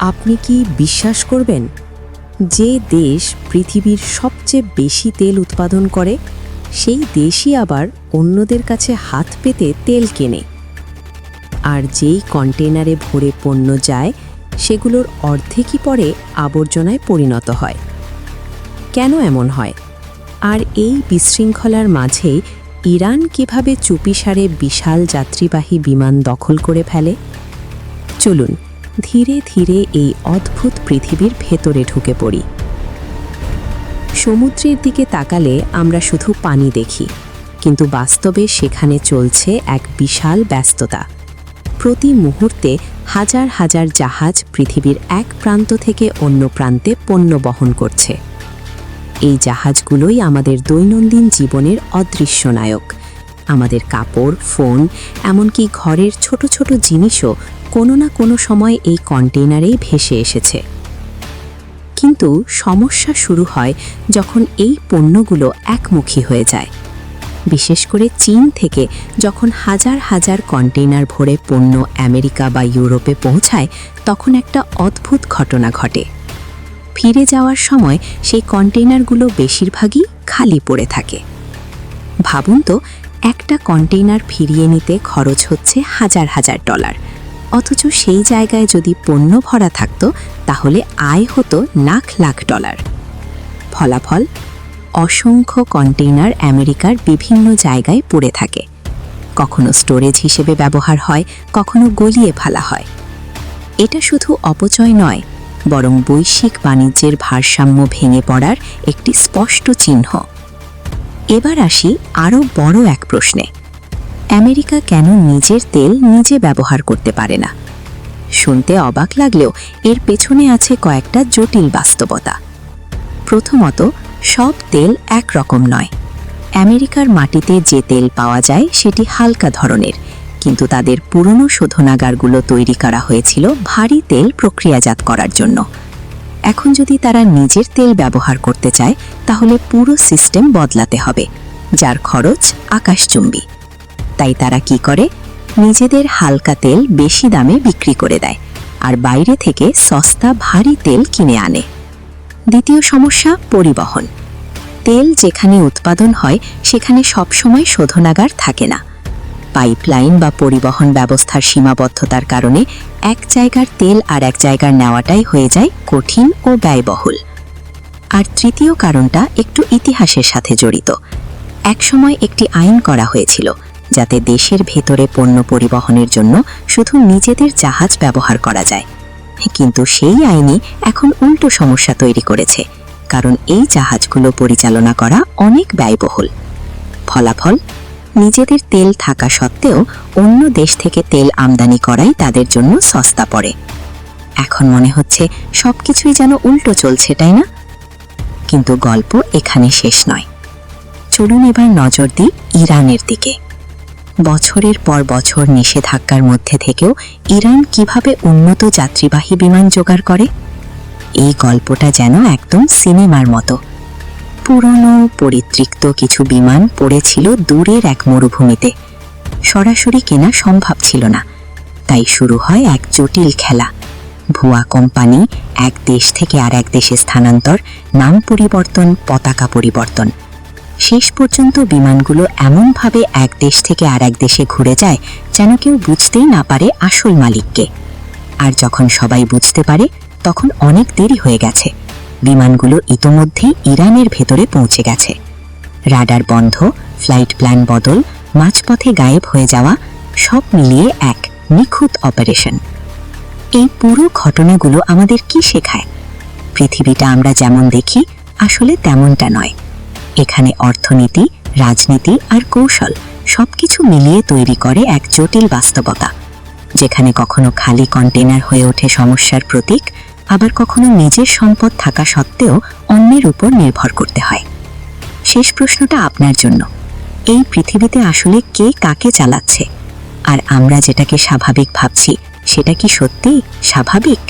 আপনি কি বিশ্বাস করবেন, যে দেশ পৃথিবীর সবচেয়ে বেশি তেল উৎপাদন করে সেই দেশই আবার অন্যদের কাছে হাত পেতে তেল কেনে, আর যেই কন্টেনারে ভরে পণ্য যায় সেগুলোর অর্ধেকই পরে আবর্জনায় পরিণত হয়। কেন এমন হয়? আর এই বিশৃঙ্খলার মাঝে ইরান কিভাবে চুপিসারে বিশাল যাত্রীবাহী বিমান দখল করে ফেলে? চলুন ধীরে ধীরে এই অদ্ভুত পৃথিবীর ভেতরে ঢুকে পড়ি। সমুদ্রের দিকে তাকালে আমরা শুধু পানি দেখি, কিন্তু বাস্তবে সেখানে চলছে এক বিশাল ব্যস্ততা। প্রতি মুহূর্তে হাজার হাজার জাহাজ পৃথিবীর এক প্রান্ত থেকে অন্য প্রান্তে পণ্য বহন করছে। এই জাহাজগুলোই আমাদের দৈনন্দিন জীবনের অদৃশ্য নায়ক। আমাদের কাপড়, ফোন, এমনকি ঘরের ছোট ছোট জিনিসও কোনো না কোনো সময় এই কন্টেইনারেই ভেসে এসেছে। কিন্তু সমস্যা শুরু হয় যখন এই পণ্যগুলো একমুখী হয়ে যায়। বিশেষ করে চীন থেকে যখন হাজার হাজার কন্টেইনার ভরে পণ্য আমেরিকা বা ইউরোপে পৌঁছায়, তখন একটা অদ্ভুত ঘটনা ঘটে। ফিরে যাওয়ার সময় সেই কন্টেইনারগুলো বেশিরভাগই খালি পড়ে থাকে। ভাবুন তো, একটা কন্টেইনার ফিরিয়ে নিতে খরচ হচ্ছে হাজার হাজার ডলার, অথচ সেই জায়গায় যদি পণ্য ভরা থাকত তাহলে আয় হতো লাখ লাখ ডলার। ফলাফল, অসংখ্য কন্টেইনার আমেরিকার বিভিন্ন জায়গায় পড়ে থাকে। কখনো স্টোরেজ হিসেবে ব্যবহার হয়, কখনো গলিয়ে ফেলা হয়। এটা শুধু অপচয় নয়, বরং বৈশ্বিক বাণিজ্যের ভারসাম্য ভেঙে পড়ার একটি স্পষ্ট চিহ্ন। এবার আসি আরও বড় এক প্রশ্নে। আমেরিকা কেন নিজের তেল নিজে ব্যবহার করতে পারে না? শুনতে অবাক লাগলেও এর পেছনে আছে কয়েকটা জটিল বাস্তবতা। প্রথমত, সব তেল একরকম নয়। আমেরিকার মাটিতে যে তেল পাওয়া যায় সেটি হালকা ধরনের, কিন্তু তাদের পুরনো শোধনাগারগুলো তৈরি করা হয়েছিল ভারী তেল প্রক্রিয়াজাত করার জন্য। এখন যদি তারা নিজের তেল ব্যবহার করতে চায়, তাহলে পুরো সিস্টেম বদলাতে হবে, যার খরচ আকাশচুম্বী। তাই তারা কি করে? নিজেদের হালকা তেল বেশি দামে বিক্রি করে দেয়, আর বাইরে থেকে সস্তা ভারী তেল কিনে আনে। দ্বিতীয় সমস্যা, পরিবহন। তেল যেখানে উৎপাদন হয় সেখানে সবসময় শোধনাগার থাকে না। পাইপলাইন বা পরিবহন ব্যবস্থার সীমাবদ্ধতার কারণে এক জায়গার তেল আর এক জায়গার নেওয়াটাই হয়ে যায় কঠিন ও ব্যয়বহুল। আর তৃতীয় কারণটা একটু ইতিহাসের সাথে জড়িত। একসময় একটি আইন করা হয়েছিল যাতে দেশের ভেতরে পণ্য পরিবহনের জন্য শুধু নিজেদের জাহাজ ব্যবহার করা যায়। কিন্তু সেই আইনই এখন উল্টো সমস্যা তৈরি করেছে, কারণ এই জাহাজগুলো পরিচালনা করা অনেক ব্যয়বহুল। ফলাফল, নিজেদের তেল থাকা সত্ত্বেও অন্য দেশ থেকে তেল আমদানি করাই তাদের জন্য সস্তা পড়ে। এখন মনে হচ্ছে সবকিছুই যেন উল্টো চলছে, তাই না? কিন্তু গল্প এখানে শেষ নয়। চলুন এবার নজর দিই ইরানের দিকে। বছরের পর বছর নিষেধাজ্ঞার মধ্যে থেকেও ইরান কিভাবে উন্নত যাত্রীবাহী বিমান জোগাড় করে, এই গল্পটা যেন একদম সিনেমার মতো। পুরনো পরিতৃপ্ত কিছু বিমান পড়েছিল দূরের এক মরুভূমিতে। সরাসরি কেনা সম্ভব ছিল না, তাই শুরু হয় এক জটিল খেলা। ভুয়া কোম্পানি, এক দেশ থেকে আর এক দেশে স্থানান্তর, নাম পরিবর্তন, পতাকা পরিবর্তন। শেষ পর্যন্ত বিমানগুলো এমনভাবে এক দেশ থেকে আর এক দেশে ঘুরে যায় যেন কেউ বুঝতেই না পারে আসল মালিককে। আর যখন সবাই বুঝতে পারে, তখন অনেক দেরি হয়ে গেছে। বিমানগুলো ইতোমধ্যেই ইরানের ভেতরে পৌঁছে গেছে। রাডার বন্ধ, ফ্লাইট প্ল্যান বদল, মাঝপথে গায়েব হয়ে যাওয়া, সব মিলিয়ে এক নিখুঁত অপারেশন। এই পুরো ঘটনাগুলো আমাদের কি শেখায়? পৃথিবীটা আমরা যেমন দেখি আসলে তেমনটা নয়। এখানে অর্থনীতি, রাজনীতি আর কৌশল সবকিছু মিলিয়ে তৈরি করে এক জটিল বাস্তবতা, যেখানে কখনো খালি কন্টেইনার হয়ে ওঠে সমস্যার প্রতীক, আবার কখনো নিজের সম্পদ থাকা সত্ত্বেও অন্যের উপর নির্ভর করতে হয়। শেষ প্রশ্নটা আপনার জন্য। এই পৃথিবীতে আসলে কে কাকে চালাচ্ছে? আর আমরা যেটাকে স্বাভাবিক ভাবছি, সেটা কি সত্যিই স্বাভাবিক?